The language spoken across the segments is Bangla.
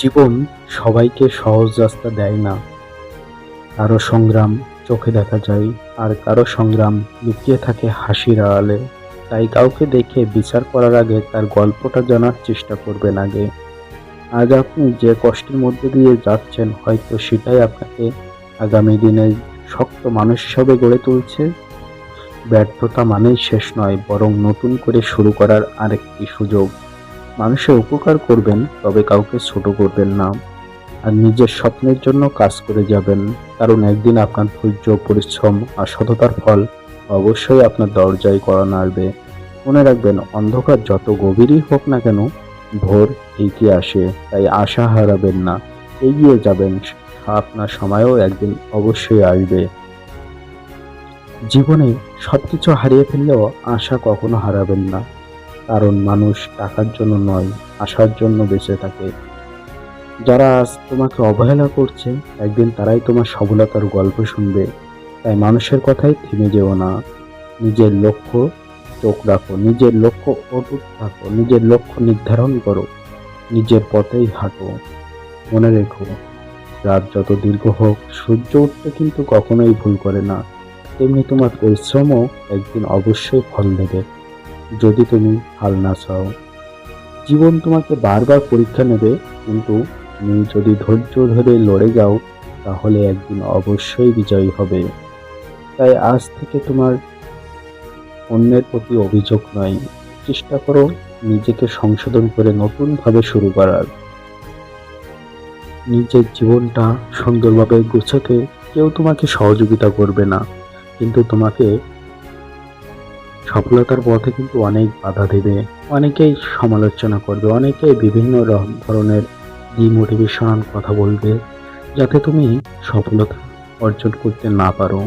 জীবন সবাইকে সহজ রাস্তা দেয় না। কারো সংগ্রাম চোখে দেখা যায়, আর কারো সংগ্রাম লুকিয়ে থাকে হাসির আড়ালে। তাই কাউকে দেখে বিচার করার আগে তার গল্পটা জানার চেষ্টা করবেন আগে। আজ আপনি যে কষ্টের মধ্যে দিয়ে যাচ্ছেন, হয়তো সেটাই আপনাকে আগামী দিনে শক্ত মানুষ হিসাবে গড়ে তুলছে। ব্যর্থতা মানেই শেষ নয়, বরং নতুন করে শুরু করার আরেকটি সুযোগ। মানুষের উপকার করবেন, তবে কাউকে ছোট করবেন না। আর নিজের স্বপ্নের জন্য কাজ করে যাবেন, কারণ একদিন আপনার ধৈর্য, পরিশ্রম আর সততার ফল অবশ্যই আপনার দরজায় কড়া নাড়বে। মনে রাখবেন, অন্ধকার যত গভীরই হোক না কেন, ভোর ঠিকই আসে। তাই আশা হারাবেন না, এগিয়ে যাবেন। আপনার সময়ও একদিন অবশ্যই আসবে। জীবনে সবকিছু হারিয়ে ফেললেও আশা কখনো হারাবেন না, কারণ মানুষ টাকার জন্য নয়, আশার জন্য বেঁচে থাকে। যারা আজ তোমাকে অবহেলা করছে, একদিন তারাই তোমার সফলতার গল্প শুনবে। তাই মানুষের কথায় থেমে যেও না। নিজের লক্ষ্য চোখ রাখো, নিজের লক্ষ্য অটুট থাকো, নিজের লক্ষ্য নির্ধারণ করো, নিজের পথেই হাঁটো। মনে রেখো, রাত যত দীর্ঘ হোক, সূর্য উঠতে কিন্তু কখনোই ভুল করে না। তেমনি তোমার পরিশ্রমও একদিন অবশ্যই ফল দেবে, যদি তুমি হাল না ছাও। জীবন তোমাকে বারবার পরীক্ষা নেবে, কিন্তু তুমি যদি ধৈর্য ধরে লড়ে যাও, তাহলে একদিন অবশ্যই বিজয়ী হবে। তাই আজ থেকে তোমার অন্যের প্রতি অভিযোগ নয়, চেষ্টা করো নিজেকে সংশোধন করে নতুনভাবে শুরু করার। নিজের জীবনটা সুন্দরভাবে গুছোতে কেউ তোমাকে সহযোগিতা করবে না, কিন্তু তোমাকে সফলতার পথে কিন্তু অনেক বাধা দেবে। অনেকেই সমালোচনা করবে, অনেকেই বিভিন্ন ধরনের ডিমোটিভেশন কথা বলবে, যাতে তুমি সফলতা অর্জন করতে না পারো।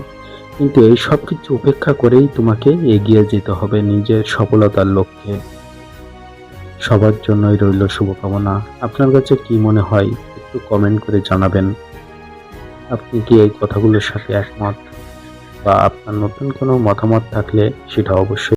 কিন্তু এই সব কিছু উপেক্ষা করেই তোমাকে এগিয়ে যেতে হবে নিজের সফলতার লক্ষ্যে। সবার জন্যই রইল শুভকামনা। আপনার কাছে কি মনে হয়, একটু কমেন্ট করে জানাবেন। আপনি কি এই কথাগুলোর সাথে একমত, বা আপনার নতুন কোনো মতামত থাকলে সেটা অবশ্যই